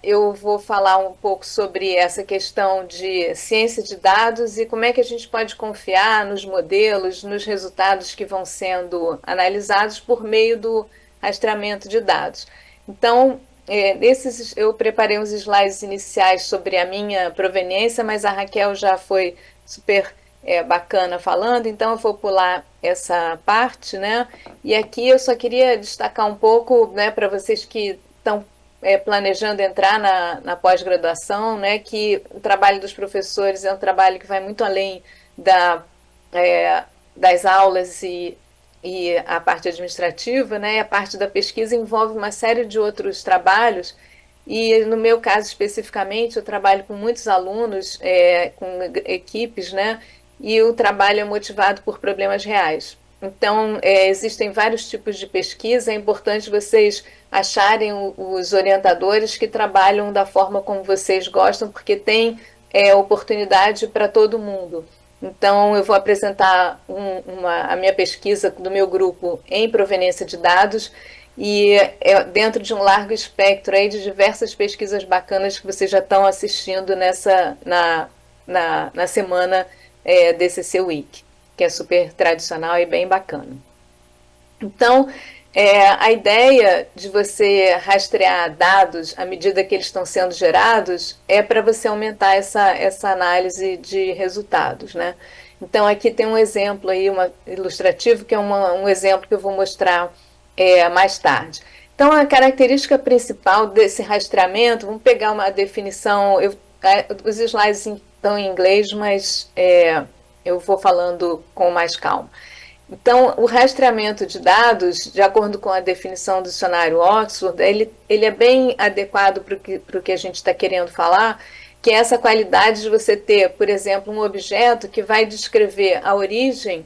eu vou falar um pouco sobre essa questão de ciência de dados e como é que a gente pode confiar nos modelos, nos resultados que vão sendo analisados por meio do rastreamento de dados. Então, eu preparei uns slides iniciais sobre a minha proveniência, mas a Raquel já foi super bacana falando, então eu vou pular essa parte, né? E aqui eu só queria destacar um pouco, né, para vocês que estão planejando entrar na pós-graduação, né, que o trabalho dos professores é um trabalho que vai muito além da, é, das aulas e a parte administrativa, né, a parte da pesquisa envolve uma série de outros trabalhos, e no meu caso especificamente, eu trabalho com muitos alunos, com equipes, né, e o trabalho é motivado por problemas reais. Então, existem vários tipos de pesquisa, é importante vocês acharem os orientadores que trabalham da forma como vocês gostam, porque tem oportunidade para todo mundo. Então, eu vou apresentar a minha pesquisa do meu grupo em proveniência de dados e dentro de um largo espectro aí de diversas pesquisas bacanas que vocês já estão assistindo na semana DCC Week, que é super tradicional e bem bacana. Então, a ideia de você rastrear dados à medida que eles estão sendo gerados é para você aumentar essa análise de resultados, né? Então, aqui tem um exemplo aí, ilustrativo, que é um exemplo que eu vou mostrar mais tarde. Então, a característica principal desse rastreamento, vamos pegar uma definição, os slides estão em inglês, mas eu vou falando com mais calma. Então, o rastreamento de dados, de acordo com a definição do dicionário Oxford, ele é bem adequado para o que a gente está querendo falar, que é essa qualidade de você ter, por exemplo, um objeto que vai descrever a origem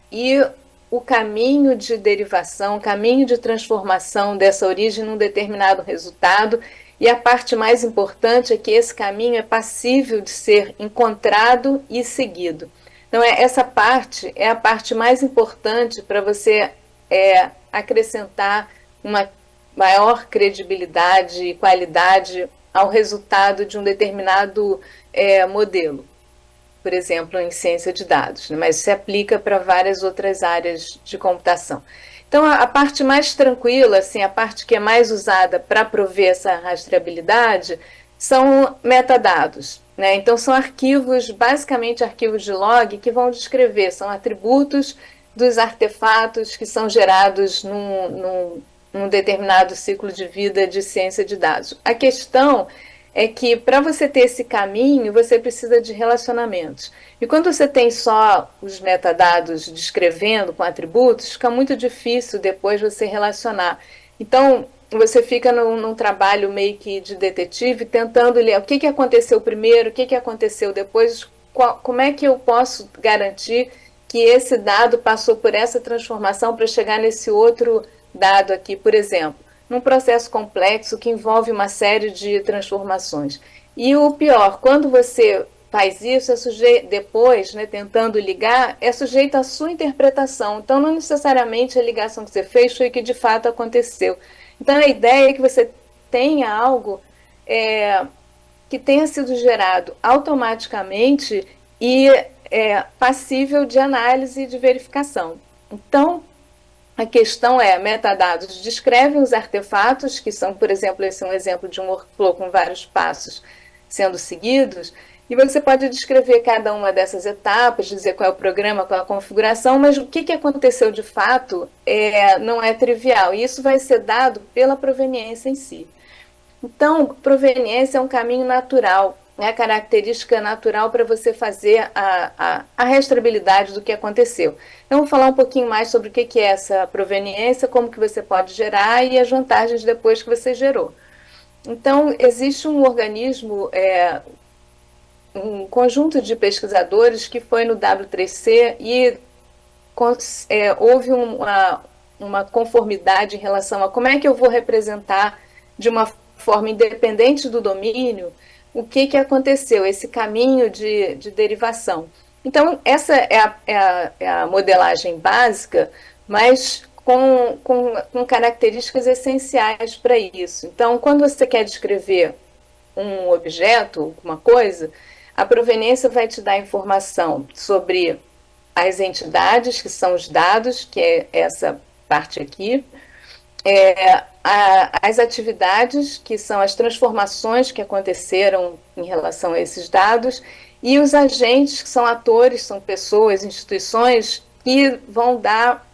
e o caminho de derivação, o caminho de transformação dessa origem num determinado resultado. E a parte mais importante é que esse caminho é passível de ser encontrado e seguido. Então, essa parte é a parte mais importante para você acrescentar uma maior credibilidade e qualidade ao resultado de um determinado modelo, por exemplo, em ciência de dados, né? Mas se aplica para várias outras áreas de computação. Então, a parte mais tranquila, assim, a parte que é mais usada para prover essa rastreabilidade, são metadados, né? Então, são arquivos, basicamente arquivos de log, que vão descrever, são atributos dos artefatos que são gerados num determinado ciclo de vida de ciência de dados. A questão é que para você ter esse caminho, você precisa de relacionamentos. E quando você tem só os metadados descrevendo com atributos, fica muito difícil depois você relacionar. Então, você fica num trabalho meio que de detetive, tentando ler o que aconteceu primeiro, o que aconteceu depois, como é que eu posso garantir que esse dado passou por essa transformação para chegar nesse outro dado aqui, por exemplo, num processo complexo que envolve uma série de transformações. E o pior, quando você faz isso, depois, né, tentando ligar, é sujeito à sua interpretação. Então, não necessariamente a ligação que você fez foi o que de fato aconteceu. Então, a ideia é que você tenha algo que tenha sido gerado automaticamente e passível de análise e de verificação. Então, a questão metadados descrevem os artefatos, que são, por exemplo, esse é um exemplo de um workflow com vários passos sendo seguidos, e você pode descrever cada uma dessas etapas, dizer qual é o programa, qual é a configuração, mas o que aconteceu de fato não é trivial, e isso vai ser dado pela proveniência em si. Então, proveniência é um caminho natural, é a característica natural para você fazer a rastreabilidade do que aconteceu. Então, vou falar um pouquinho mais sobre o que é essa proveniência, como que você pode gerar e as vantagens depois que você gerou. Então, existe um organismo, um conjunto de pesquisadores que foi no W3C e houve uma conformidade em relação a como é que eu vou representar de uma forma independente do domínio o que aconteceu, esse caminho de derivação. Então, essa é a modelagem básica, mas com características essenciais para isso. Então, quando você quer descrever um objeto, uma coisa, a proveniência vai te dar informação sobre as entidades, que são os dados, que é essa parte aqui, as atividades, que são as transformações que aconteceram em relação a esses dados, e os agentes, que são atores, são pessoas, instituições, que vão dar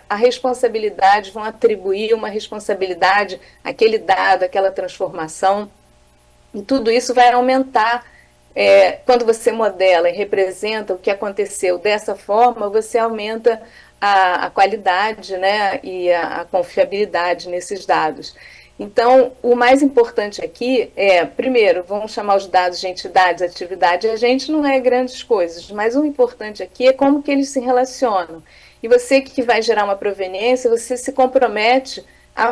a responsabilidade, vão atribuir uma responsabilidade àquele dado, àquela transformação, e tudo isso vai aumentar. Quando você modela e representa o que aconteceu dessa forma, você aumenta a qualidade, né, e a confiabilidade nesses dados. Então, o mais importante aqui primeiro, vamos chamar os dados de entidades, atividade, a gente não é grandes coisas, mas o importante aqui é como que eles se relacionam. E você que vai gerar uma proveniência, você se compromete a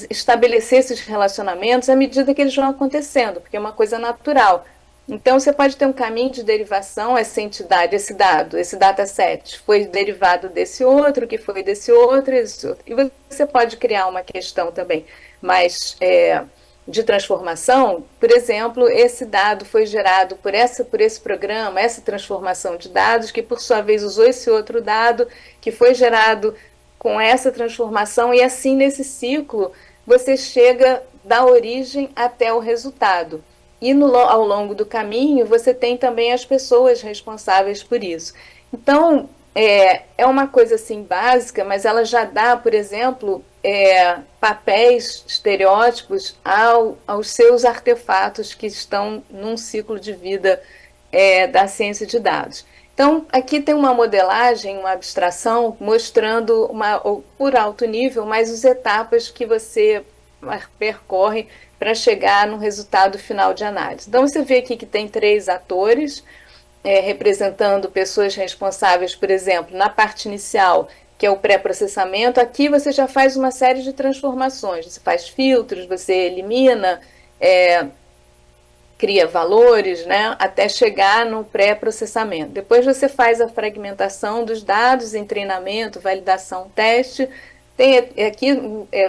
estabelecer esses relacionamentos à medida que eles vão acontecendo, porque é uma coisa natural. Então, você pode ter um caminho de derivação, essa entidade, esse dado, esse dataset foi derivado desse outro, que foi desse outro, esse outro. E você pode criar uma questão também mais de transformação. Por exemplo, esse dado foi gerado por esse programa, essa transformação de dados, que por sua vez usou esse outro dado, que foi gerado com essa transformação, e assim nesse ciclo você chega da origem até o resultado. E ao longo do caminho você tem também as pessoas responsáveis por isso. Então, é uma coisa assim básica, mas ela já dá, por exemplo, papéis, estereótipos aos seus artefatos que estão num ciclo de vida da ciência de dados. Então, aqui tem uma modelagem, uma abstração, mostrando por alto nível, mais as etapas que você percorre para chegar no resultado final de análise. Então, você vê aqui que tem 3 atores, representando pessoas responsáveis, por exemplo, na parte inicial, que é o pré-processamento. Aqui você já faz uma série de transformações, você faz filtros, você elimina, cria valores, né, até chegar no pré-processamento. Depois você faz a fragmentação dos dados em treinamento, validação, teste. Tem aqui,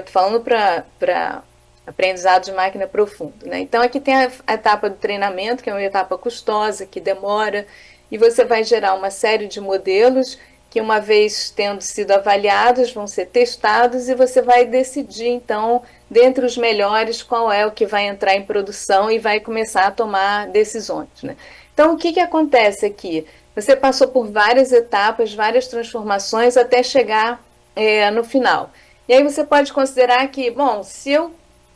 falando para aprendizado de máquina profundo, né? Então aqui tem a etapa do treinamento, que é uma etapa custosa, que demora, e você vai gerar uma série de modelos que, uma vez tendo sido avaliados, vão ser testados, e você vai decidir, então, dentre os melhores, qual é o que vai entrar em produção e vai começar a tomar decisões, né? Então, o que acontece aqui? Você passou por várias etapas, várias transformações, até chegar no final. E aí você pode considerar que, bom, se eu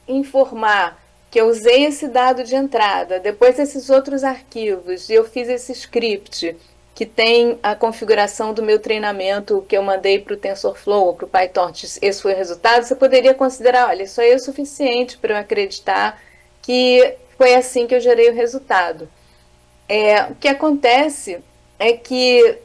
informar que eu usei esse dado de entrada, depois esses outros arquivos, e eu fiz esse script que tem a configuração do meu treinamento que eu mandei para o TensorFlow ou para o PyTorch, esse foi o resultado, você poderia considerar, olha, isso aí é o suficiente para eu acreditar que foi assim que eu gerei o resultado. O que acontece é que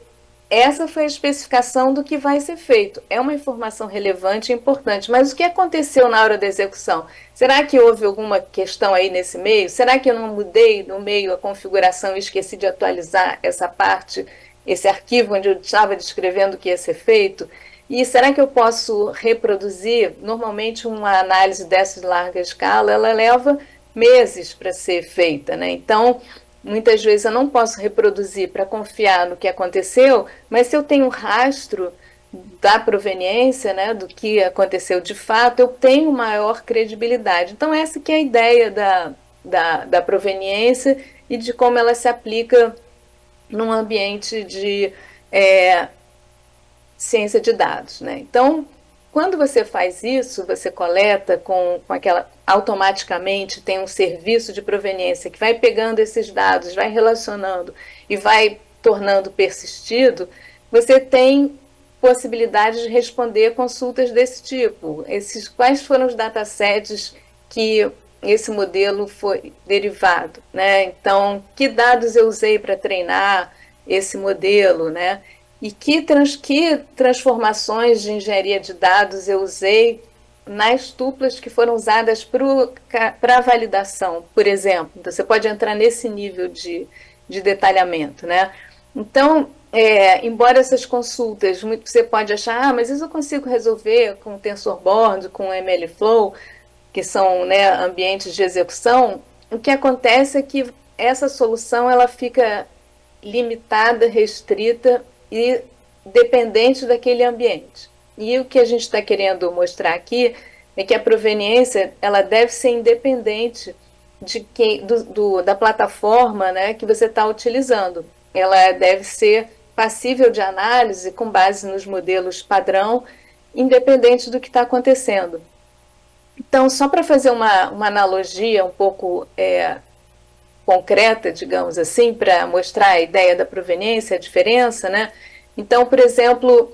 essa foi a especificação do que vai ser feito. É uma informação relevante e importante, mas o que aconteceu na hora da execução? Será que houve alguma questão aí nesse meio? Será que eu não mudei no meio a configuração e esqueci de atualizar essa parte, esse arquivo onde eu estava descrevendo o que ia ser feito? E será que eu posso reproduzir? Normalmente uma análise dessa de larga escala, ela leva meses para ser feita, né? Então, muitas vezes eu não posso reproduzir para confiar no que aconteceu, mas se eu tenho um rastro da proveniência, né, do que aconteceu de fato, eu tenho maior credibilidade. Então, essa que é a ideia da proveniência e de como ela se aplica num ambiente de ciência de dados, né? Então, quando você faz isso, você coleta com aquela, automaticamente tem um serviço de proveniência que vai pegando esses dados, vai relacionando e vai tornando persistido, você tem possibilidade de responder consultas desse tipo. Quais foram os datasets que esse modelo foi derivado, né? Então, que dados eu usei para treinar esse modelo, né? E que transformações de engenharia de dados eu usei nas tuplas que foram usadas para a validação, por exemplo. Então, você pode entrar nesse nível de detalhamento, né? Então, embora essas consultas, você pode achar, mas isso eu consigo resolver com o TensorBoard, com o MLflow, que são, né, ambientes de execução. O que acontece é que essa solução ela fica limitada, restrita e dependente daquele ambiente. E o que a gente está querendo mostrar aqui é que a proveniência ela deve ser independente da plataforma, né, que você está utilizando. Ela deve ser passível de análise com base nos modelos padrão, independente do que está acontecendo. Então, só para fazer uma analogia um pouco concreta, digamos assim, para mostrar a ideia da proveniência, a diferença, né? Então, por exemplo,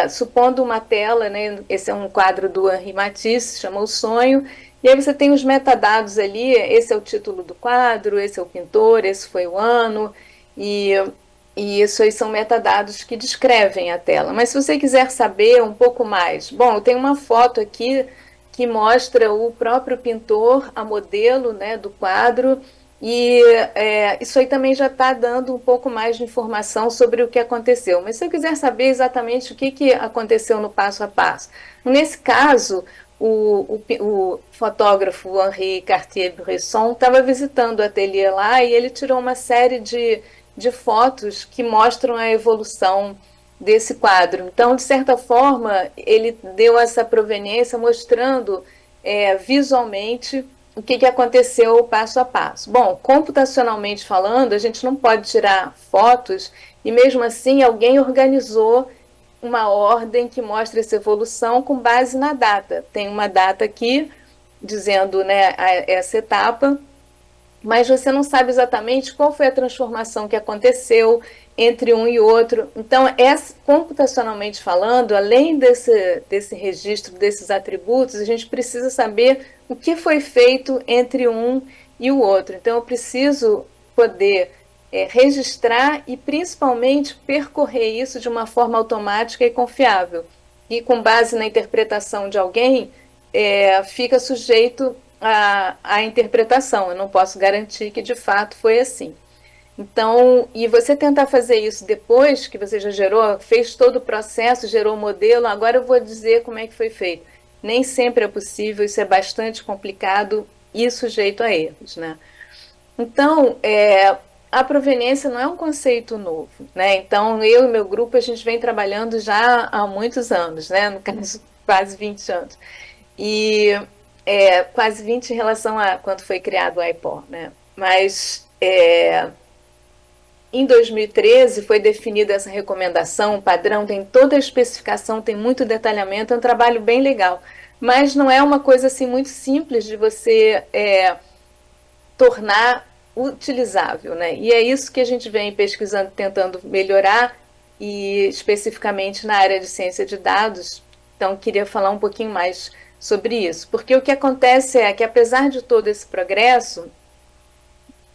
supondo uma tela, né? Esse é um quadro do Henri Matisse, chama O Sonho, e aí você tem os metadados ali, esse é o título do quadro, esse é o pintor, esse foi o ano, e, e isso aí são metadados que descrevem a tela. Mas se você quiser saber um pouco mais, bom, eu tenho uma foto aqui que mostra o próprio pintor, a modelo, né, do quadro, e isso aí também já está dando um pouco mais de informação sobre o que aconteceu. Mas se eu quiser saber exatamente o que aconteceu no passo a passo, nesse caso, o fotógrafo Henri Cartier-Bresson estava visitando o ateliê lá e ele tirou uma série de fotos que mostram a evolução desse quadro. Então, de certa forma, ele deu essa proveniência mostrando visualmente o que aconteceu passo a passo. Bom, computacionalmente falando, a gente não pode tirar fotos e mesmo assim alguém organizou uma ordem que mostra essa evolução com base na data. Tem uma data aqui dizendo, né, essa etapa, mas você não sabe exatamente qual foi a transformação que aconteceu entre um e outro. Então, computacionalmente falando, além desse registro desses atributos, a gente precisa saber o que foi feito entre um e o outro. Então, eu preciso poder registrar e, principalmente, percorrer isso de uma forma automática e confiável. E, com base na interpretação de alguém, fica sujeito à interpretação. Eu não posso garantir que, de fato, foi assim. Então, e você tentar fazer isso depois que você já gerou, fez todo o processo, gerou o modelo, agora eu vou dizer como é que foi feito. Nem sempre é possível, isso é bastante complicado e sujeito a erros, né? Então, a proveniência não é um conceito novo, né? Então, eu e meu grupo, a gente vem trabalhando já há muitos anos, né? No caso, quase 20 anos. E quase 20 em relação a quando foi criado o IPOR, né? Mas em 2013 foi definida essa recomendação, padrão, tem toda a especificação, tem muito detalhamento, é um trabalho bem legal. Mas não é uma coisa assim muito simples de você tornar utilizável, né? E é isso que a gente vem pesquisando, tentando melhorar, e especificamente na área de ciência de dados. Então, queria falar um pouquinho mais sobre isso, porque o que acontece é que, apesar de todo esse progresso,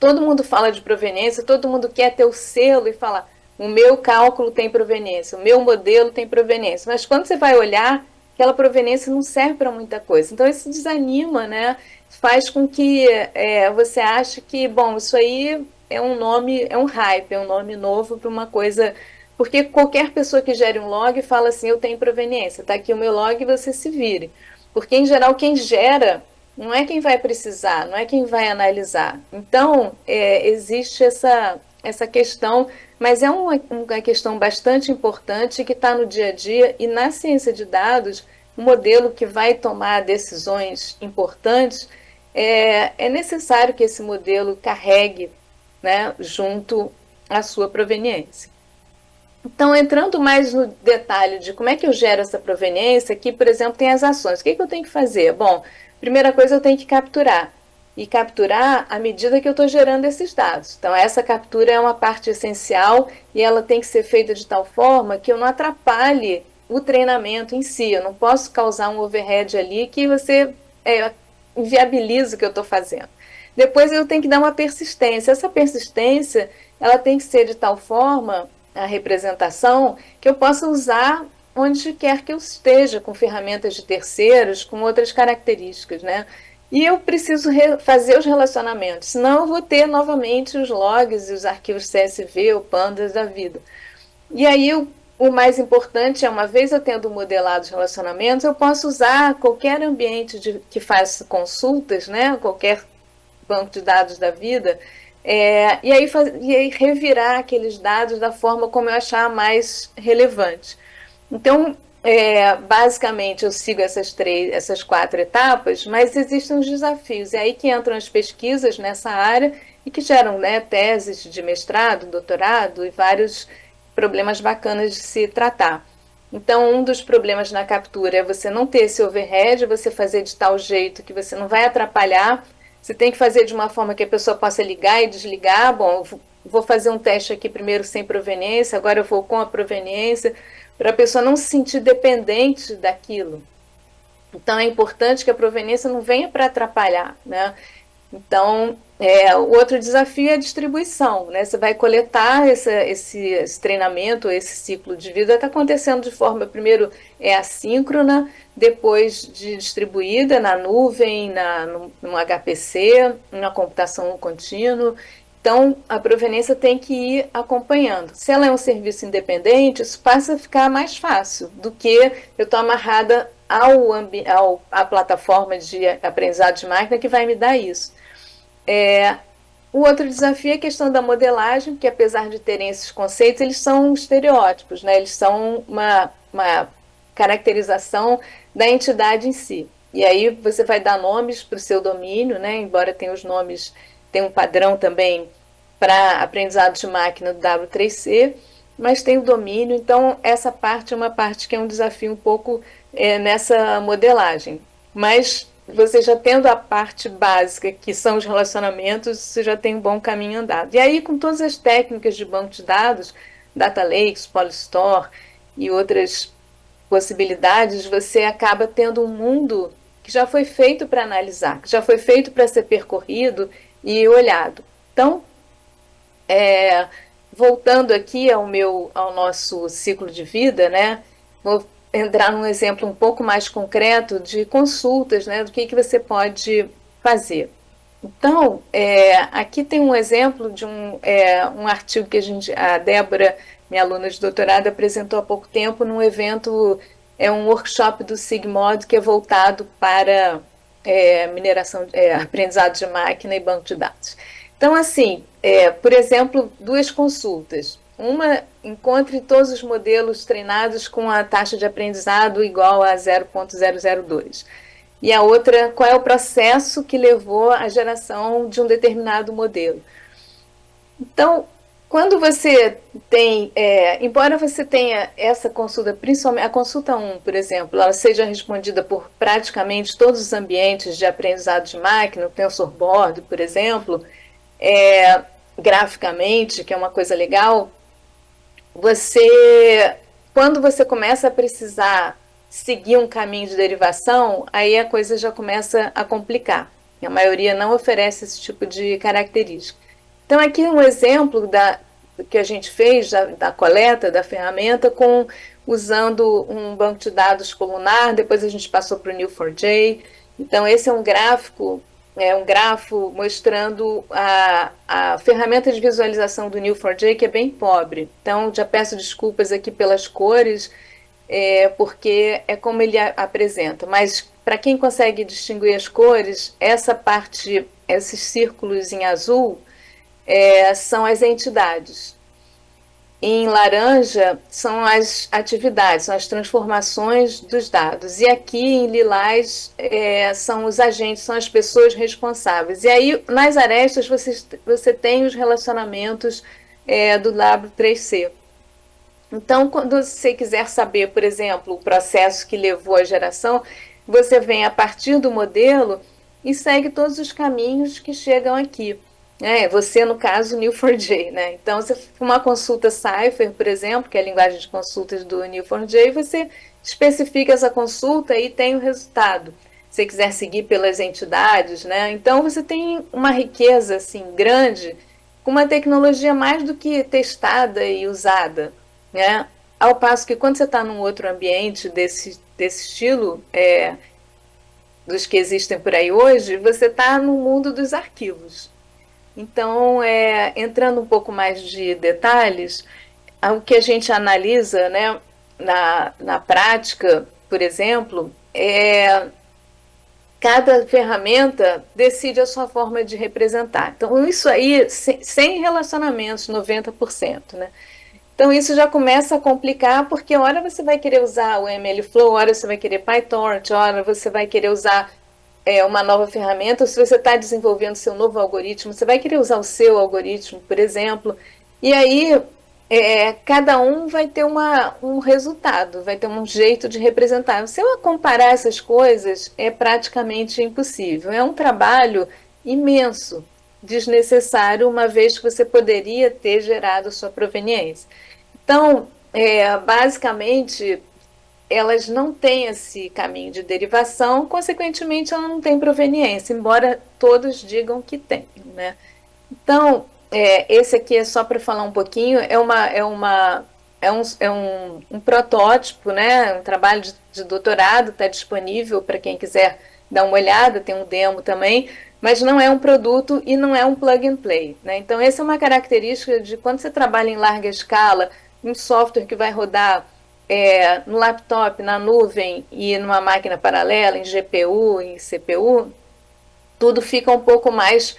todo mundo fala de proveniência, todo mundo quer ter o selo e falar: o meu cálculo tem proveniência, o meu modelo tem proveniência. Mas quando você vai olhar, aquela proveniência não serve para muita coisa. Então, isso desanima, né? Faz com que você ache que, bom, isso aí é um nome, é um hype, é um nome novo para uma coisa. Porque qualquer pessoa que gere um log fala assim: eu tenho proveniência, está aqui o meu log e você se vire. Porque, em geral, quem gera não é quem vai precisar, não é quem vai analisar. Então, existe essa questão, mas é uma questão bastante importante que está no dia a dia, e na ciência de dados, o modelo que vai tomar decisões importantes, é necessário que esse modelo carregue, né, junto à sua proveniência. Então, entrando mais no detalhe de como é que eu gero essa proveniência, aqui, por exemplo, tem as ações. O que eu tenho que fazer? Bom, primeira coisa, eu tenho que capturar. E capturar à medida que eu estou gerando esses dados. Então, essa captura é uma parte essencial e ela tem que ser feita de tal forma que eu não atrapalhe o treinamento em si. Eu não posso causar um overhead ali que você inviabiliza o que eu estou fazendo. Depois, eu tenho que dar uma persistência. Essa persistência ela tem que ser de tal forma, a representação, que eu possa usar onde quer que eu esteja, com ferramentas de terceiros, com outras características, né? E eu preciso fazer os relacionamentos, senão eu vou ter novamente os logs e os arquivos CSV ou pandas da vida. E aí o mais importante é, uma vez eu tendo modelado os relacionamentos, eu posso usar qualquer ambiente que faz consultas, né? Qualquer banco de dados da vida, e aí revirar aqueles dados da forma como eu achar mais relevante. Então, basicamente, eu sigo essas quatro etapas, mas existem os desafios. É aí que entram as pesquisas nessa área e que geram, né, teses de mestrado, doutorado e vários problemas bacanas de se tratar. Então, um dos problemas na captura é você não ter esse overhead, você fazer de tal jeito que você não vai atrapalhar. Você tem que fazer de uma forma que a pessoa possa ligar e desligar. Bom, eu vou fazer um teste aqui primeiro sem proveniência, agora eu vou com a proveniência, para a pessoa não se sentir dependente daquilo. Então, é importante que a proveniência não venha para atrapalhar, né? Então, o outro desafio é a distribuição, né? Você vai coletar esse treinamento, esse ciclo de vida, está acontecendo de forma, primeiro, assíncrona, depois de distribuída na nuvem, no HPC, na computação contínua. Então, a proveniência tem que ir acompanhando. Se ela é um serviço independente, isso passa a ficar mais fácil do que eu estou amarrada à plataforma de aprendizado de máquina que vai me dar isso. O outro desafio é a questão da modelagem, que apesar de terem esses conceitos, eles são estereótipos, né? Eles são uma caracterização da entidade em si. E aí você vai dar nomes para o seu domínio, né? Embora tenha os nomes, tem um padrão também para aprendizado de máquina do W3C, mas tem o domínio, então essa parte é uma parte que é um desafio um pouco nessa modelagem. Mas você já tendo a parte básica, que são os relacionamentos, você já tem um bom caminho andado. E aí, com todas as técnicas de banco de dados, Data Lakes, Polystore e outras possibilidades, você acaba tendo um mundo que já foi feito para analisar, que já foi feito para ser percorrido e olhado. Então, voltando aqui ao nosso ciclo de vida, né? Vou entrar num exemplo um pouco mais concreto de consultas, né? Do que você pode fazer. Então, aqui tem um exemplo de um artigo que a Débora, minha aluna de doutorado, apresentou há pouco tempo num evento, um workshop do Sigmod que é voltado para mineração, aprendizado de máquina e banco de dados. Então, assim, por exemplo, duas consultas. Uma, encontre todos os modelos treinados com a taxa de aprendizado igual a 0,002. E a outra, qual é o processo que levou à geração de um determinado modelo. Então, quando você tem, embora você tenha essa consulta, principalmente a consulta 1, por exemplo, ela seja respondida por praticamente todos os ambientes de aprendizado de máquina, o TensorBoard, por exemplo, graficamente, que é uma coisa legal, quando você começa a precisar seguir um caminho de derivação, aí a coisa já começa a complicar. A maioria não oferece esse tipo de característica. Então, aqui um exemplo que a gente fez da coleta da ferramenta usando um banco de dados colunar, depois a gente passou para o Neo4j. Então, esse é um grafo mostrando a ferramenta de visualização do Neo4j, que é bem pobre. Então, já peço desculpas aqui pelas cores, porque é como ele apresenta. Mas, para quem consegue distinguir as cores, essa parte, esses círculos em azul, são as entidades. Em laranja são as atividades, são as transformações dos dados. E aqui em lilás são os agentes, são as pessoas responsáveis. E aí nas arestas você tem os relacionamentos do W3C. Então, quando você quiser saber, por exemplo, o processo que levou à geração, você vem a partir do modelo e segue todos os caminhos que chegam aqui. Você, no caso, Neo4j, né? Então, se for uma consulta Cypher, por exemplo, que é a linguagem de consultas do Neo4j, você especifica essa consulta e tem o resultado. Se você quiser seguir pelas entidades, né? Então, você tem uma riqueza assim grande, com uma tecnologia mais do que testada e usada, né? Ao passo que quando você está num outro ambiente desse estilo, dos que existem por aí hoje, você está no mundo dos arquivos. Então, entrando um pouco mais de detalhes, o que a gente analisa, né, na prática, por exemplo, cada ferramenta decide a sua forma de representar. Então, isso aí, sem relacionamentos, 90%, né? Então, isso já começa a complicar, porque hora você vai querer usar o MLflow, hora você vai querer PyTorch, hora você vai querer usar uma nova ferramenta, ou se você está desenvolvendo seu novo algoritmo, você vai querer usar o seu algoritmo, por exemplo, e aí cada um vai ter um resultado, vai ter um jeito de representar. Se eu comparar essas coisas, é praticamente impossível. É um trabalho imenso, desnecessário, uma vez que você poderia ter gerado sua proveniência. Então, basicamente, elas não têm esse caminho de derivação, consequentemente, ela não tem proveniência, embora todos digam que tem, né? Então, esse aqui é só para falar um pouquinho, um protótipo, né? Um trabalho de doutorado, está disponível para quem quiser dar uma olhada, tem um demo também, mas não é um produto e não é um plug and play, né? Então, essa é uma característica de quando você trabalha em larga escala, um software que vai rodar no laptop, na nuvem e numa máquina paralela, em GPU, em CPU, tudo fica um pouco mais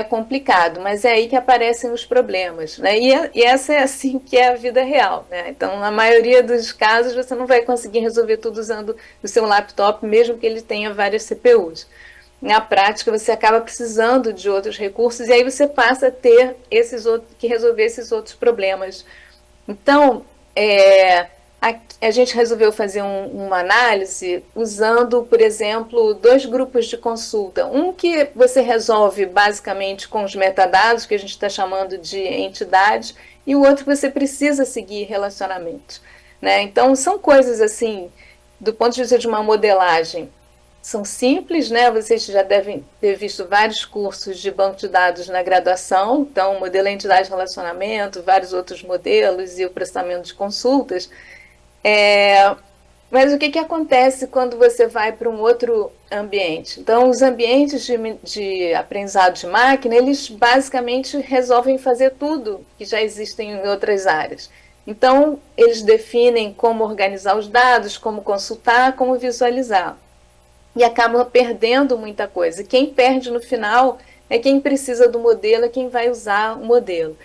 complicado, mas é aí que aparecem os problemas, né? E essa é assim que é a vida real, né? Então, na maioria dos casos, você não vai conseguir resolver tudo usando o seu laptop, mesmo que ele tenha várias CPUs. Na prática, você acaba precisando de outros recursos e aí você passa a ter que resolver esses outros problemas. Então, a gente resolveu fazer uma análise usando, por exemplo, dois grupos de consulta. Um que você resolve basicamente com os metadados, que a gente está chamando de entidades, e o outro que você precisa seguir relacionamentos, né? Então, são coisas assim, do ponto de vista de uma modelagem, são simples, né? Vocês já devem ter visto vários cursos de banco de dados na graduação, então, modelo entidade de relacionamento, vários outros modelos e o processamento de consultas. Mas o que acontece quando você vai para um outro ambiente? Então, os ambientes de aprendizado de máquina, eles basicamente resolvem fazer tudo que já existem em outras áreas. Então, eles definem como organizar os dados, como consultar, como visualizar. E acabam perdendo muita coisa. Quem perde no final é quem precisa do modelo, é quem vai usar o modelo.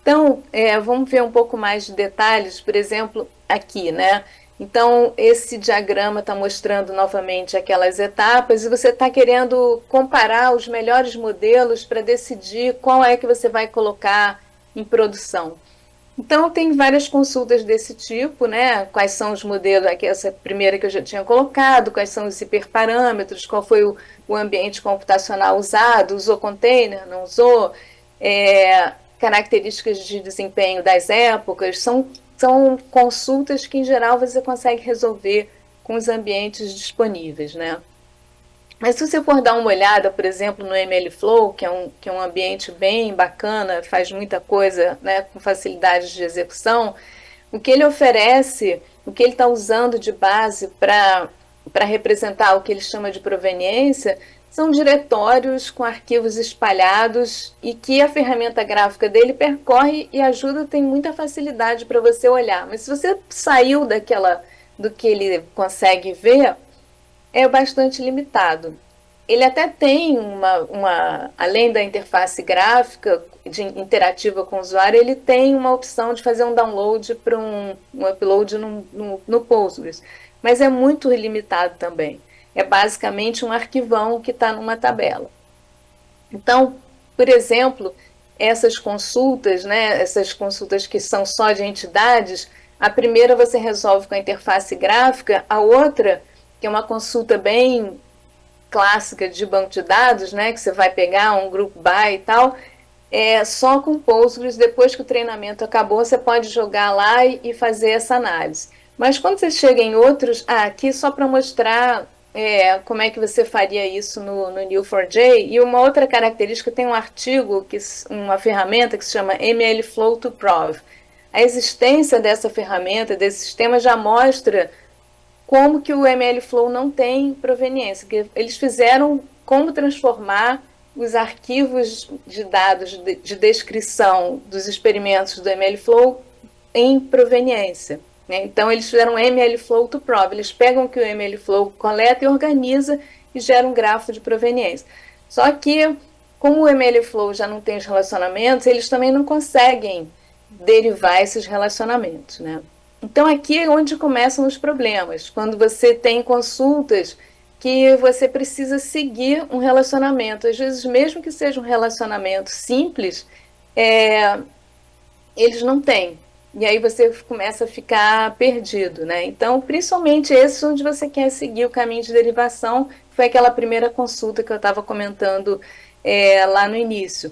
Então, vamos ver um pouco mais de detalhes, por exemplo, aqui, né? Então, esse diagrama está mostrando novamente aquelas etapas e você está querendo comparar os melhores modelos para decidir qual é que você vai colocar em produção. Então, tem várias consultas desse tipo, né? Quais são os modelos, aqui essa primeira que eu já tinha colocado, quais são os hiperparâmetros, qual foi o ambiente computacional usado, usou container, não usou, características de desempenho das épocas, são consultas que, em geral, você consegue resolver com os ambientes disponíveis, né? Mas se você for dar uma olhada, por exemplo, no MLflow, que é um ambiente bem bacana, faz muita coisa, né, com facilidade de execução, o que ele oferece, o que ele está usando de base para representar o que ele chama de proveniência, são diretórios com arquivos espalhados e que a ferramenta gráfica dele percorre e ajuda, tem muita facilidade para você olhar. Mas se você saiu do que ele consegue ver, é bastante limitado. Ele até tem além da interface gráfica interativa com o usuário, ele tem uma opção de fazer um download para um upload no Postgres, mas é muito limitado também. É basicamente um arquivão que está numa tabela. Então, por exemplo, essas consultas, né, essas consultas que são só de entidades, a primeira você resolve com a interface gráfica, a outra, que é uma consulta bem clássica de banco de dados, né, que você vai pegar um group by e tal, só com Postgres, depois que o treinamento acabou, você pode jogar lá e fazer essa análise. Mas quando você chega em outros, aqui só para mostrar como é que você faria isso no Neo4j, e uma outra característica, tem um artigo, uma ferramenta que se chama MLflow to Prove. A existência dessa ferramenta, desse sistema, já mostra como que o MLflow não tem proveniência, que eles fizeram como transformar os arquivos de dados de descrição dos experimentos do MLflow em proveniência, né? Então, eles fizeram MLflow to Prov. Eles pegam o que o MLflow coleta e organiza e gera um grafo de proveniência. Só que, como o MLflow já não tem os relacionamentos, eles também não conseguem derivar esses relacionamentos, né? Então, aqui é onde começam os problemas. Quando você tem consultas que você precisa seguir um relacionamento. Às vezes, mesmo que seja um relacionamento simples, eles não têm. E aí você começa a ficar perdido, né? Então, principalmente esse onde você quer seguir o caminho de derivação, foi aquela primeira consulta que eu estava comentando lá no início.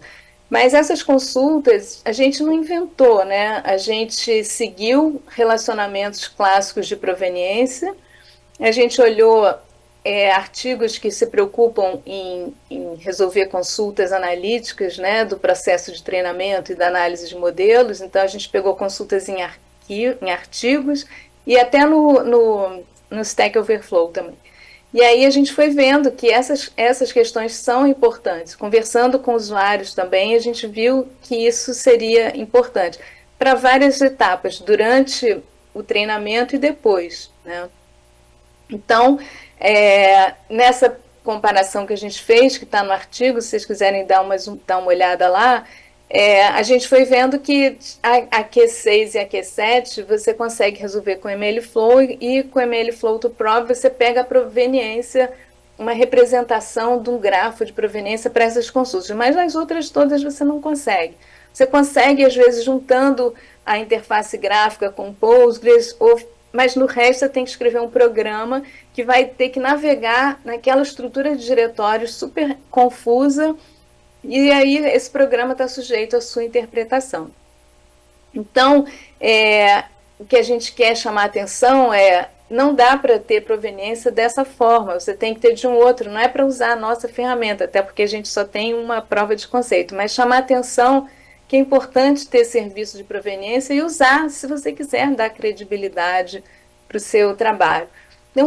Mas essas consultas a gente não inventou, né? A gente seguiu relacionamentos clássicos de proveniência, a gente olhou artigos que se preocupam em resolver consultas analíticas, né, do processo de treinamento e da análise de modelos. Então, a gente pegou consultas em artigos e até no Stack Overflow também. E aí a gente foi vendo que essas questões são importantes. Conversando com usuários também, a gente viu que isso seria importante para várias etapas, durante o treinamento e depois, né? Então, nessa comparação que a gente fez, que está no artigo, se vocês quiserem dar uma olhada lá, a gente foi vendo que a Q6 e a Q7 você consegue resolver com MLflow, e com MLflow to Prov você pega a proveniência, uma representação de um grafo de proveniência para essas consultas, mas nas outras todas você não consegue. Você consegue, às vezes, juntando a interface gráfica com Postgres, mas no resto você tem que escrever um programa que vai ter que navegar naquela estrutura de diretórios super confusa, e aí esse programa está sujeito à sua interpretação. Então, o que a gente quer chamar a atenção não dá para ter proveniência dessa forma, você tem que ter de um outro, não é para usar a nossa ferramenta, até porque a gente só tem uma prova de conceito, mas chamar a atenção que é importante ter serviço de proveniência e usar, se você quiser dar credibilidade para o seu trabalho. Tem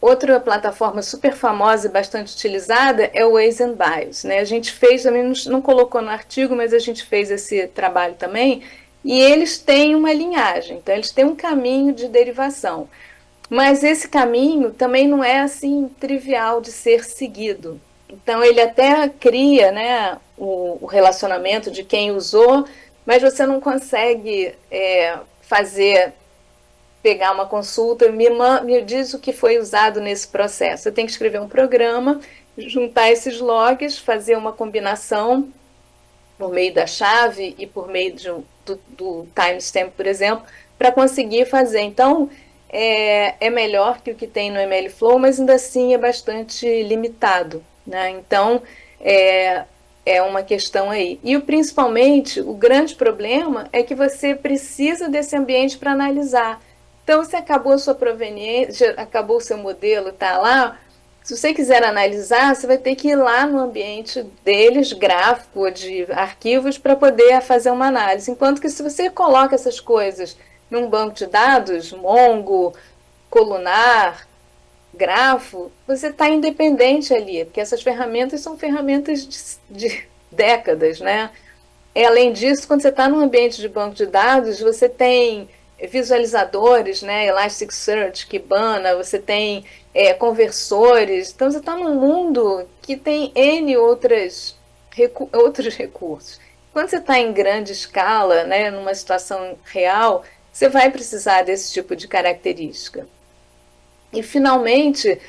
outra plataforma super famosa e bastante utilizada é o Waze and Bios, né? A gente fez, também não colocou no artigo, mas a gente fez esse trabalho também, e eles têm uma linhagem, então eles têm um caminho de derivação. Mas esse caminho também não é assim trivial de ser seguido. Então ele até cria, né, o relacionamento de quem usou, mas você não consegue pegar uma consulta, me diz o que foi usado nesse processo. Você tem que escrever um programa, juntar esses logs, fazer uma combinação por meio da chave e por meio do timestamp, por exemplo, para conseguir fazer. Então, é melhor que o que tem no MLflow, mas ainda assim é bastante limitado, né? Então, é uma questão aí. E principalmente, o grande problema é que você precisa desse ambiente para analisar. Então, se acabou a sua proveniência, acabou o seu modelo, está lá, se você quiser analisar, você vai ter que ir lá no ambiente deles, gráfico, de arquivos, para poder fazer uma análise. Enquanto que se você coloca essas coisas num banco de dados, Mongo, Columnar, Grafo, você está independente ali, porque essas ferramentas são ferramentas de décadas, né? Além disso, quando você está num ambiente de banco de dados, você tem visualizadores, né? Elasticsearch, Kibana, você tem conversores. Então, você está num mundo que tem N outros recursos. Quando você está em grande escala, né, numa situação real, você vai precisar desse tipo de característica. E, finalmente,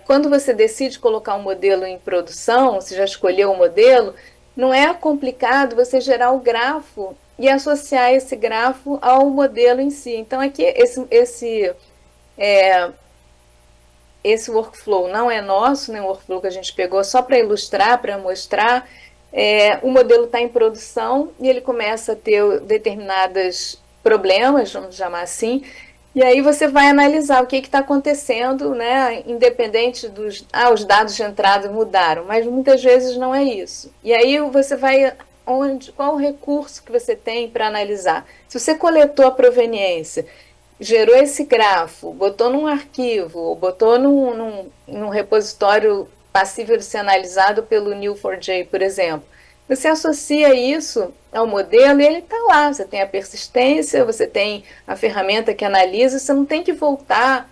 quando você decide colocar um modelo em produção, você já escolheu o modelo, não é complicado você gerar o grafo e associar esse grafo ao modelo em si. Então, aqui, esse workflow não é nosso, né? Um workflow que a gente pegou só para ilustrar, para mostrar. O modelo está em produção e ele começa a ter determinados problemas, vamos chamar assim, e aí você vai analisar o que está acontecendo, né? Independente os dados de entrada mudaram, mas muitas vezes não é isso. E aí você vai qual o recurso que você tem para analisar. Se você coletou a proveniência, gerou esse grafo, botou num arquivo, ou botou num repositório passível de ser analisado pelo Neo4j, por exemplo, você associa isso ao modelo e ele está lá. Você tem a persistência, você tem a ferramenta que analisa, você não tem que voltar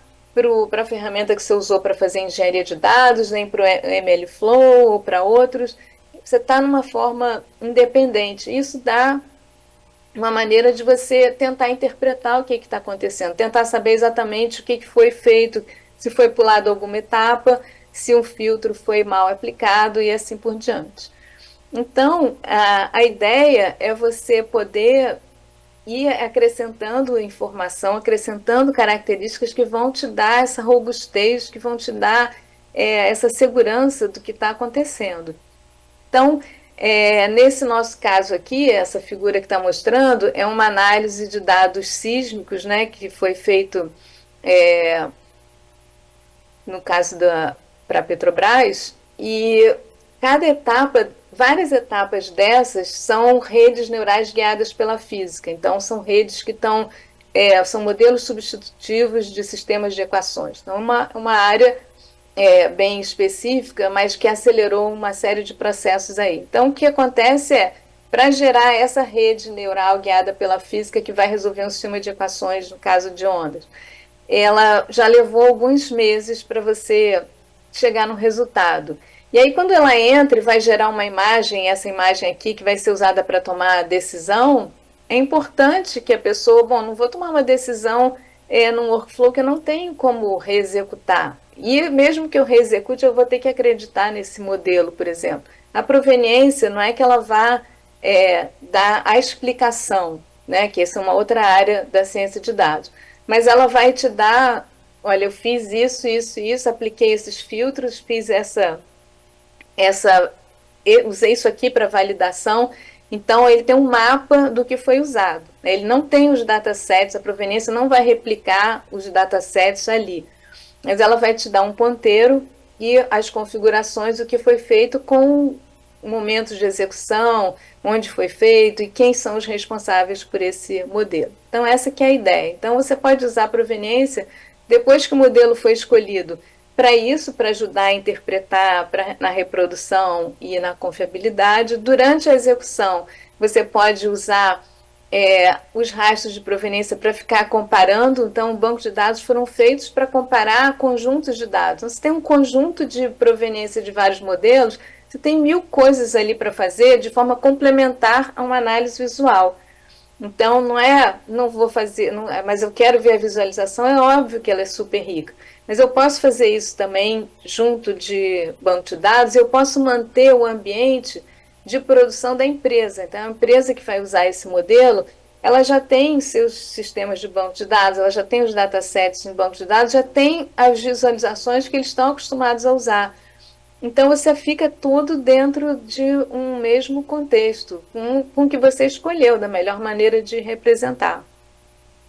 para a ferramenta que você usou para fazer engenharia de dados, nem para o MLflow ou para outros. Você está numa forma independente. Isso dá uma maneira de você tentar interpretar o que está acontecendo, tentar saber exatamente o que foi feito, se foi pulado alguma etapa, se um filtro foi mal aplicado e assim por diante. Então, a ideia é você poder ir acrescentando informação, acrescentando características que vão te dar essa robustez, que vão te dar essa segurança do que está acontecendo. Então, nesse nosso caso aqui, essa figura que está mostrando é uma análise de dados sísmicos, né, que foi feito no caso para a Petrobras, e cada etapa, várias etapas dessas são redes neurais guiadas pela física. Então, são redes que são modelos substitutivos de sistemas de equações. Então, uma área bem específica, mas que acelerou uma série de processos aí. Então, o que acontece para gerar essa rede neural guiada pela física que vai resolver um sistema de equações, no caso de ondas, ela já levou alguns meses para você chegar no resultado. E aí, quando ela entra e vai gerar uma imagem, essa imagem aqui que vai ser usada para tomar a decisão, é importante que a pessoa, não vou tomar uma decisão num workflow que eu não tenho como reexecutar. E mesmo que eu reexecute, eu vou ter que acreditar nesse modelo, por exemplo. A proveniência não é que ela vá dar a explicação, né, que essa é uma outra área da ciência de dados, mas ela vai te dar, olha, eu fiz isso, isso, isso, apliquei esses filtros, fiz usei isso aqui para validação. Então, ele tem um mapa do que foi usado. Ele não tem os datasets, a proveniência não vai replicar os datasets ali, mas ela vai te dar um ponteiro e as configurações do que foi feito com momentos de execução, onde foi feito e quem são os responsáveis por esse modelo. Então, essa que é a ideia. Então, você pode usar a proveniência depois que o modelo foi escolhido para isso, para ajudar a interpretar na reprodução e na confiabilidade. Durante a execução, você pode usar os rastros de proveniência para ficar comparando. Então, o banco de dados foram feitos para comparar conjuntos de dados. Então, você tem um conjunto de proveniência de vários modelos, você tem 1000 coisas ali para fazer de forma complementar a uma análise visual. Então, não vou fazer, mas eu quero ver a visualização, é óbvio que ela é super rica. Mas eu posso fazer isso também junto de banco de dados, eu posso manter o ambiente de produção da empresa. Então, a empresa que vai usar esse modelo, ela já tem seus sistemas de banco de dados, ela já tem os datasets em banco de dados, já tem as visualizações que eles estão acostumados a usar. Então, você fica tudo dentro de um mesmo contexto, com o que você escolheu, da melhor maneira de representar.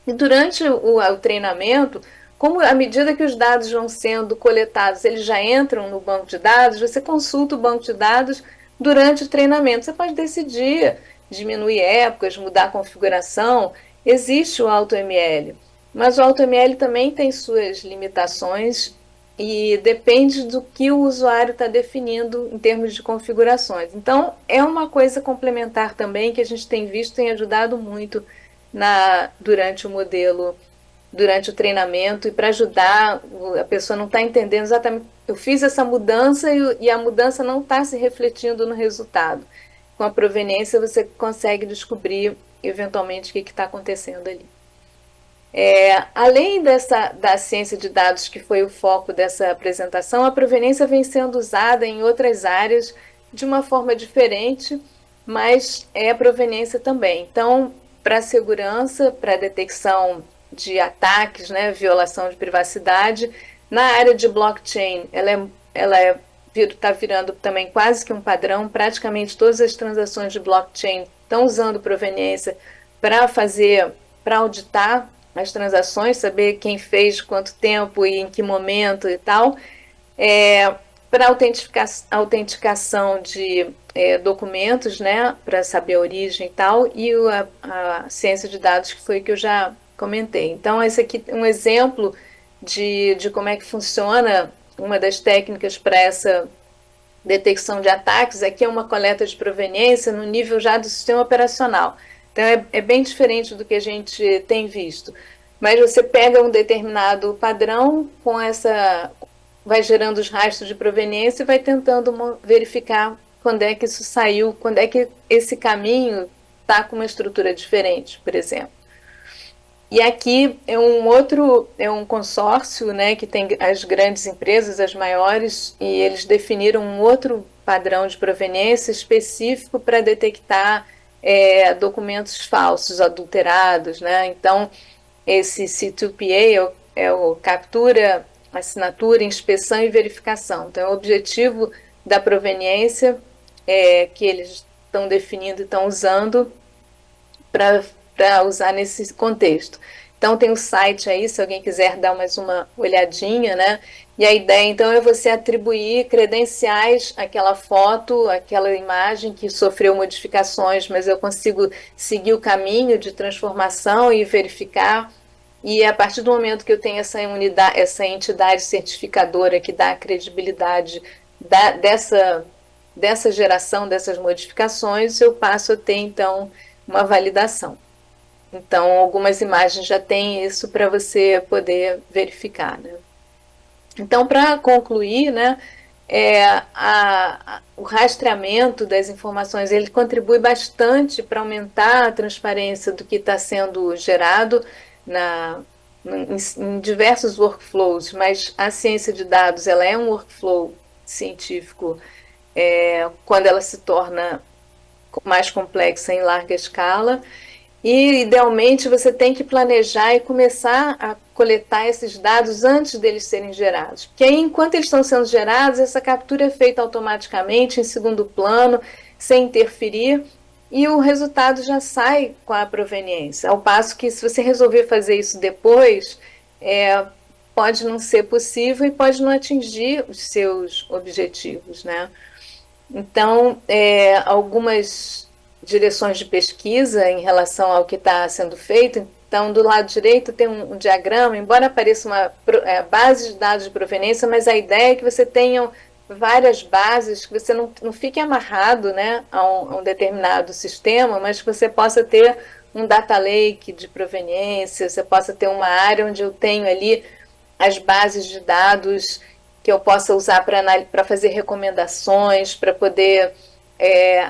E durante o treinamento, como à medida que os dados vão sendo coletados, eles já entram no banco de dados, você consulta o banco de dados durante o treinamento. Você pode decidir diminuir épocas, mudar a configuração. Existe o AutoML, mas o AutoML também tem suas limitações e depende do que o usuário está definindo em termos de configurações. Então, é uma coisa complementar também que a gente tem visto, tem ajudado muito durante o modelo, durante o treinamento, e para ajudar a pessoa não está entendendo exatamente, eu fiz essa mudança e a mudança não está se refletindo no resultado. Com a proveniência você consegue descobrir eventualmente o que está acontecendo ali. Além da ciência de dados, que foi o foco dessa apresentação, a proveniência vem sendo usada em outras áreas de uma forma diferente, mas é a proveniência também. Então, para segurança, para detecção de ataques, né, violação de privacidade, na área de blockchain, ela está virando também quase que um padrão. Praticamente todas as transações de blockchain estão usando proveniência para auditar as transações, saber quem fez, quanto tempo e em que momento e tal, para autenticação de documentos, né, para saber a origem e tal, e a ciência de dados, que foi o que eu já comentei. Então, esse aqui é um exemplo de como é que funciona uma das técnicas para essa detecção de ataques, aqui é uma coleta de proveniência no nível já do sistema operacional. Então, é bem diferente do que a gente tem visto. Mas você pega um determinado padrão, vai gerando os rastros de proveniência e vai tentando verificar quando é que isso saiu, quando é que esse caminho está com uma estrutura diferente, por exemplo. E aqui é um consórcio, né, que tem as grandes empresas, as maiores, e eles definiram um outro padrão de proveniência específico para detectar documentos falsos, adulterados, né? Então, esse C2PA é o captura, assinatura, inspeção e verificação. Então, o objetivo da proveniência que eles estão definindo e estão usando para usar nesse contexto. Então tem o site aí, se alguém quiser dar mais uma olhadinha, né? E a ideia então é você atribuir credenciais àquela foto, àquela imagem que sofreu modificações, mas eu consigo seguir o caminho de transformação e verificar. E a partir do momento que eu tenho essa entidade certificadora que dá a credibilidade dessa geração, dessas modificações, eu passo a ter então uma validação. Então, algumas imagens já têm isso para você poder verificar, né? Então, para concluir, né, o rastreamento das informações ele contribui bastante para aumentar a transparência do que está sendo gerado em diversos workflows, mas a ciência de dados ela é um workflow científico quando ela se torna mais complexa em larga escala. E, idealmente, você tem que planejar e começar a coletar esses dados antes deles serem gerados. Porque aí, enquanto eles estão sendo gerados, essa captura é feita automaticamente, em segundo plano, sem interferir, e o resultado já sai com a proveniência. Ao passo que, se você resolver fazer isso depois, pode não ser possível e pode não atingir os seus objetivos, né? Então, algumas direções de pesquisa em relação ao que está sendo feito. Então, do lado direito tem um diagrama, embora apareça uma base de dados de proveniência, mas a ideia é que você tenha várias bases, que você não fique amarrado, né, a um determinado sistema, mas que você possa ter um data lake de proveniência, você possa ter uma área onde eu tenho ali as bases de dados que eu possa usar para fazer recomendações, para poder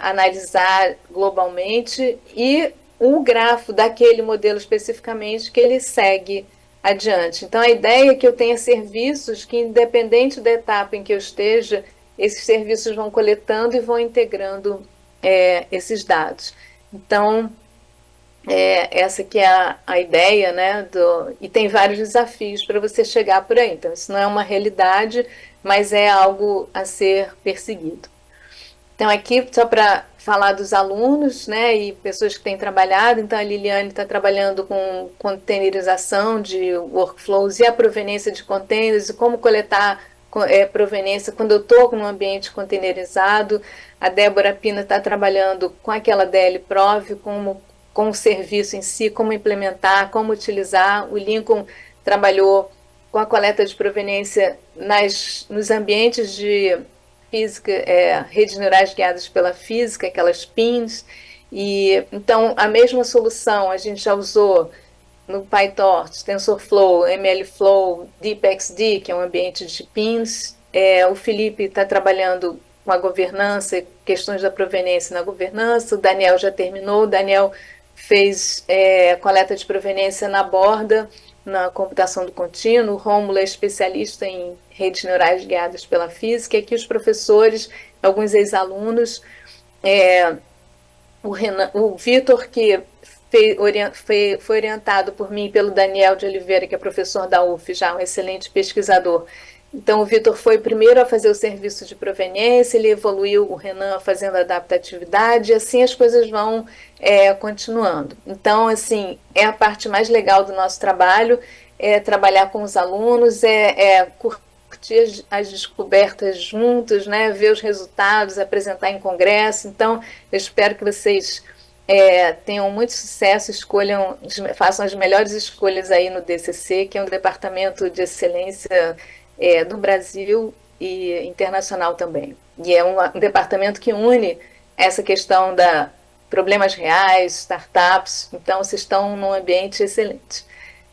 analisar globalmente, e o grafo daquele modelo especificamente que ele segue adiante. Então, a ideia é que eu tenha serviços que, independente da etapa em que eu esteja, esses serviços vão coletando e vão integrando esses dados. Então, essa que é a ideia, né? E tem vários desafios para você chegar por aí. Então, isso não é uma realidade, mas é algo a ser perseguido. Então, aqui, só para falar dos alunos, né, e pessoas que têm trabalhado, então a Liliane está trabalhando com containerização de workflows e a proveniência de containers e como coletar proveniência quando eu estou num ambiente containerizado. A Débora Pina está trabalhando com aquela DL-Prov, com o serviço em si, como implementar, como utilizar. O Lincoln trabalhou com a coleta de proveniência nos ambientes de física, redes neurais guiadas pela física, aquelas pins. E então a mesma solução a gente já usou no PyTorch, TensorFlow, MLflow, DeepXD, que é um ambiente de pins. O Felipe está trabalhando com a governança, questões da proveniência na governança. O Daniel já terminou. O Daniel fez coleta de proveniência na borda, na computação do contínuo. O Rômulo é especialista em redes neurais guiadas pela física. E aqui os professores, alguns ex-alunos, o Vitor, que foi orientado por mim e pelo Daniel de Oliveira, que é professor da UF, já um excelente pesquisador. Então, o Vitor foi o primeiro a fazer o serviço de proveniência, ele evoluiu, o Renan fazendo adaptatividade, e assim as coisas vão continuando. Então, assim, é a parte mais legal do nosso trabalho, trabalhar com os alunos, curtir as descobertas juntos, né, ver os resultados, apresentar em congresso. Então, eu espero que vocês tenham muito sucesso, façam as melhores escolhas aí no DCC, que é um departamento de excelência do Brasil, e internacional também. E é um departamento que une essa questão da problemas reais, startups. Então, vocês estão num ambiente excelente.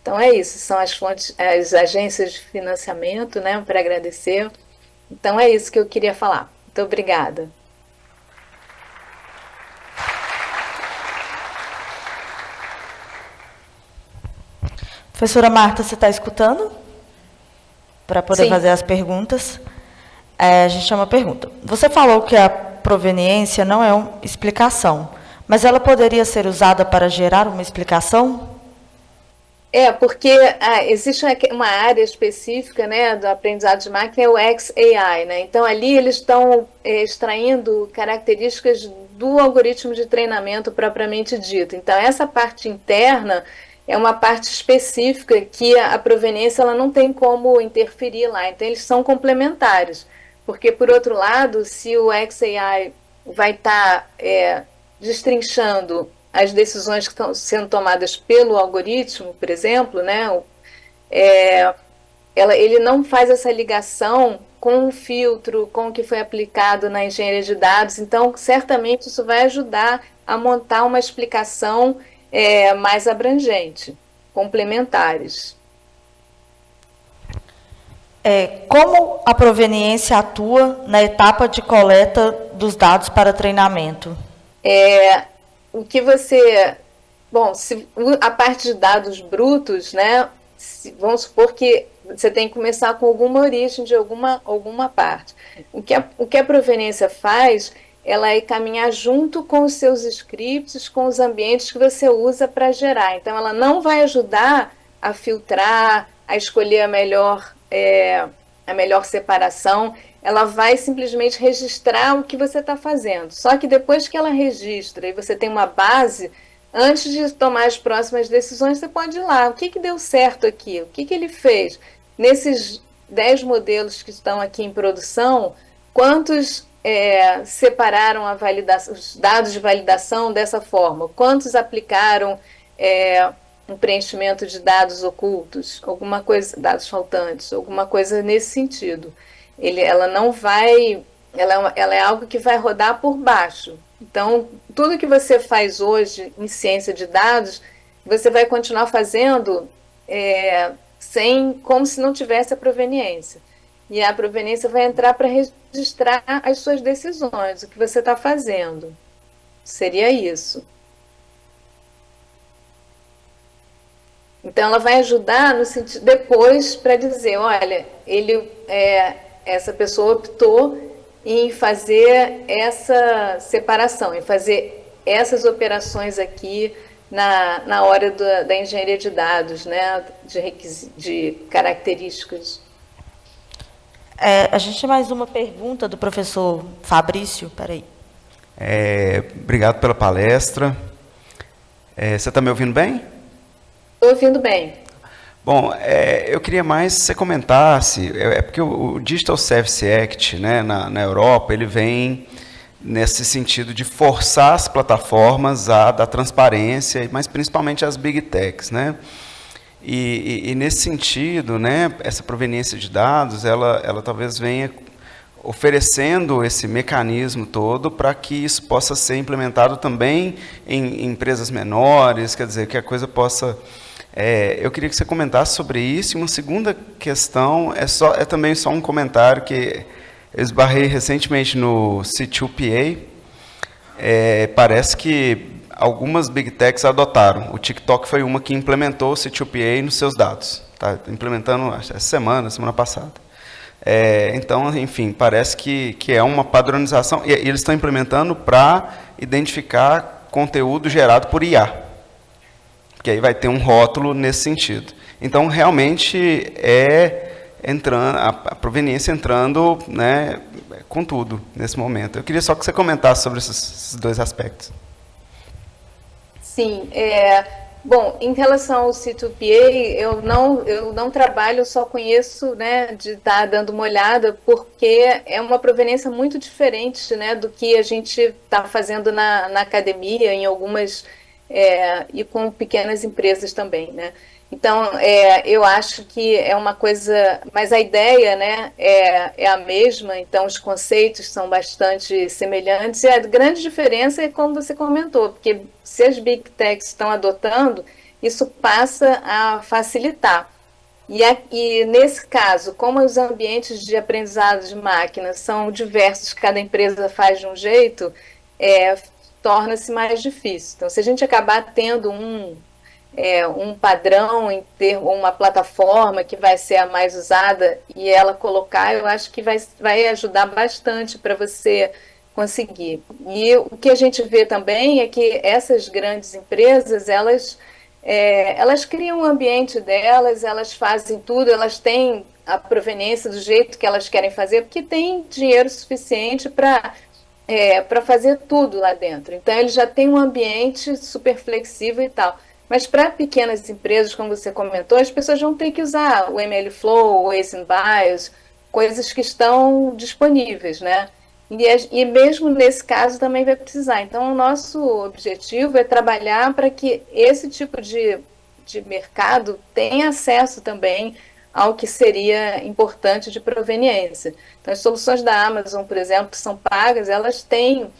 Então, é isso. São as fontes, as agências de financiamento, né, para agradecer. Então, é isso que eu queria falar. Muito obrigada. Professora Marta, você está escutando? Para poder Sim. fazer as perguntas. A gente chama pergunta. Você falou que a proveniência não é uma explicação, mas ela poderia ser usada para gerar uma explicação? Porque existe uma área específica, né, do aprendizado de máquina, é o XAI, né? Então, ali eles estão extraindo características do algoritmo de treinamento propriamente dito. Então, essa parte interna é uma parte específica que a proveniência ela não tem como interferir lá. Então, eles são complementares. Porque, por outro lado, se o XAI vai estar destrinchando as decisões que estão sendo tomadas pelo algoritmo, por exemplo, né, ele não faz essa ligação com o filtro, com o que foi aplicado na engenharia de dados. Então, certamente, isso vai ajudar a montar uma explicação mais abrangente, complementares. Como a proveniência atua na etapa de coleta dos dados para treinamento? O que você... Bom, se a parte de dados brutos, né, vamos supor que você tem que começar com alguma origem de alguma parte. O que a proveniência faz, ela é caminhar junto com os seus scripts, com os ambientes que você usa para gerar. Então, ela não vai ajudar a filtrar, a escolher a melhor separação. Ela vai simplesmente registrar o que você está fazendo. Só que depois que ela registra e você tem uma base, antes de tomar as próximas decisões, você pode ir lá. O que deu certo aqui? O que ele fez? Nesses 10 modelos que estão aqui em produção, quantos separaram os dados de validação dessa forma? Quantos aplicaram um preenchimento de dados ocultos? Alguma coisa, dados faltantes, alguma coisa nesse sentido. Ela não vai... Ela é algo que vai rodar por baixo. Então, tudo que você faz hoje em ciência de dados, você vai continuar fazendo como se não tivesse a proveniência. E a proveniência vai entrar para registrar as suas decisões, o que você está fazendo. Seria isso. Então, ela vai ajudar no sentido depois para dizer, olha, essa pessoa optou em fazer essa separação, em fazer essas operações aqui na hora da engenharia de dados, né, de características. A gente tem mais uma pergunta do professor Fabrício. Peraí. Obrigado pela palestra. Você está me ouvindo bem? Estou ouvindo bem. Bom, eu queria mais que você comentasse, porque o Digital Service Act, né, na Europa, ele vem nesse sentido de forçar as plataformas a dar transparência, mas principalmente as Big Techs, né? E nesse sentido, né, essa proveniência de dados, ela talvez venha oferecendo esse mecanismo todo para que isso possa ser implementado também em empresas menores, quer dizer, que a coisa possa... eu queria que você comentasse sobre isso. E uma segunda questão é também só um comentário que eu esbarrei recentemente no C2PA. Parece que algumas Big Techs adotaram. O TikTok foi uma que implementou o C2PA nos seus dados. Está implementando essa semana passada. Então, enfim, parece que é uma padronização. E eles estão implementando para identificar conteúdo gerado por IA. Porque aí vai ter um rótulo nesse sentido. Então, realmente, a proveniência entrando, né, com tudo nesse momento. Eu queria só que você comentasse sobre esses dois aspectos. Sim. Bom, em relação ao C2PA, eu não trabalho, só conheço, né, de estar dando uma olhada, porque é uma proveniência muito diferente, né, do que a gente está fazendo na academia, em algumas... e com pequenas empresas também, né? Então, eu acho que é uma coisa, mas a ideia, né, é a mesma, então os conceitos são bastante semelhantes, e a grande diferença é como você comentou, porque se as Big Techs estão adotando, isso passa a facilitar. E nesse caso, como os ambientes de aprendizado de máquina são diversos, cada empresa faz de um jeito, é, torna-se mais difícil. Então, se a gente acabar tendo um padrão, uma plataforma que vai ser a mais usada e ela colocar, eu acho que vai ajudar bastante para você conseguir. E o que a gente vê também é que essas grandes empresas, elas criam o ambiente delas, elas fazem tudo, elas têm a proveniência do jeito que elas querem fazer, porque tem dinheiro suficiente para fazer tudo lá dentro. Então, ele já tem um ambiente super flexível e tal. Mas para pequenas empresas, como você comentou, as pessoas vão ter que usar o MLflow, o Async BIOS, coisas que estão disponíveis, né? E mesmo nesse caso também vai precisar. Então, o nosso objetivo é trabalhar para que esse tipo de mercado tenha acesso também ao que seria importante de proveniência. Então, as soluções da Amazon, por exemplo, que são pagas, elas têm,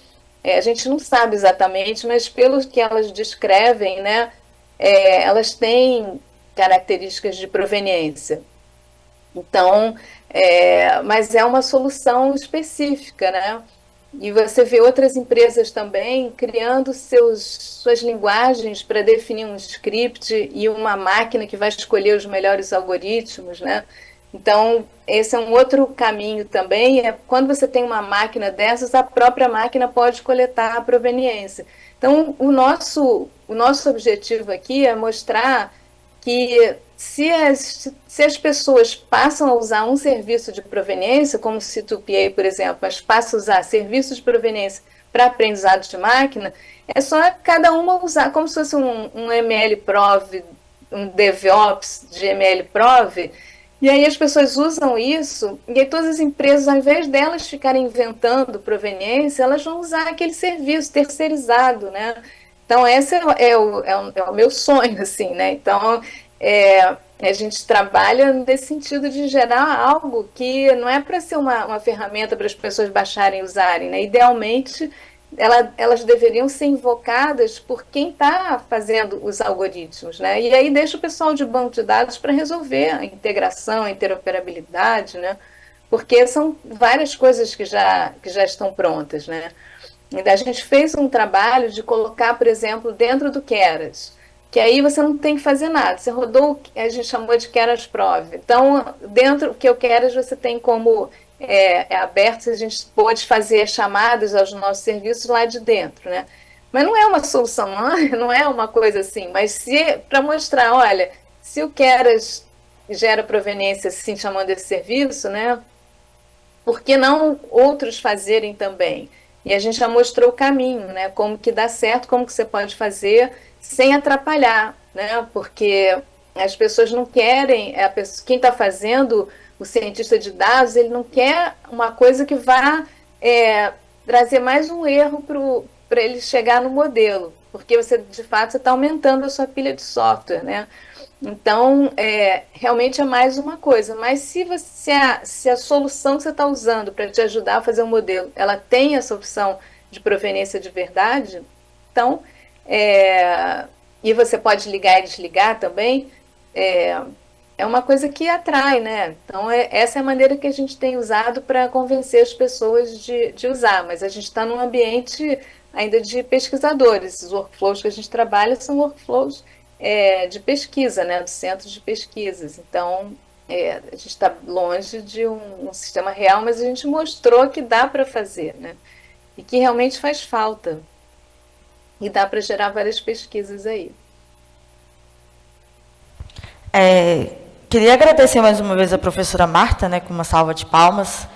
a gente não sabe exatamente, mas pelo que elas descrevem, né, elas têm características de proveniência. Então, mas é uma solução específica, né? E você vê outras empresas também criando suas linguagens para definir um script e uma máquina que vai escolher os melhores algoritmos, né? Então, esse é um outro caminho também, quando você tem uma máquina dessas, a própria máquina pode coletar a proveniência. Então, o nosso objetivo aqui é mostrar que se as pessoas passam a usar um serviço de proveniência, como o C2PA, por exemplo, mas passam a usar serviços de proveniência para aprendizado de máquina, é só cada uma usar como se fosse um MLProv, um DevOps de MLProv, e aí as pessoas usam isso, e aí todas as empresas, ao invés delas ficarem inventando proveniência, elas vão usar aquele serviço terceirizado, né? Então, esse é o meu sonho, assim, né? Então, a gente trabalha nesse sentido de gerar algo que não é para ser uma ferramenta para as pessoas baixarem e usarem, né? Idealmente, elas deveriam ser invocadas por quem está fazendo os algoritmos, né? E aí deixa o pessoal de banco de dados para resolver a integração, a interoperabilidade, né? Porque são várias coisas que já estão prontas, né? A gente fez um trabalho de colocar, por exemplo, dentro do Keras, que aí você não tem que fazer nada. Você rodou, a gente chamou de Keras Prov. Então, dentro do Keras, você tem como aberto, a gente pode fazer chamadas aos nossos serviços lá de dentro, né? Mas não é uma solução, não é uma coisa assim. Mas para mostrar, olha, se o Keras gera proveniência assim, chamando esse serviço, né? Por que não outros fazerem também? E a gente já mostrou o caminho, né? Como que dá certo, como que você pode fazer sem atrapalhar, né? Porque as pessoas não querem, quem está fazendo, o cientista de dados, ele não quer uma coisa que vá trazer mais um erro para ele chegar no modelo, porque você, de fato, você está aumentando a sua pilha de software, né? Então, realmente é mais uma coisa. Mas se a solução que você está usando para te ajudar a fazer um modelo, ela tem essa opção de proveniência de verdade, então, e você pode ligar e desligar também, é uma coisa que atrai, né? Então, essa é a maneira que a gente tem usado para convencer as pessoas de usar. Mas a gente está num ambiente ainda de pesquisadores. Os workflows que a gente trabalha são workflows de pesquisa, né, do centro de pesquisas. Então, a gente está longe de um sistema real, mas a gente mostrou que dá para fazer, né, e que realmente faz falta. E dá para gerar várias pesquisas aí. Queria agradecer mais uma vez a professora Marta, né, com uma salva de palmas.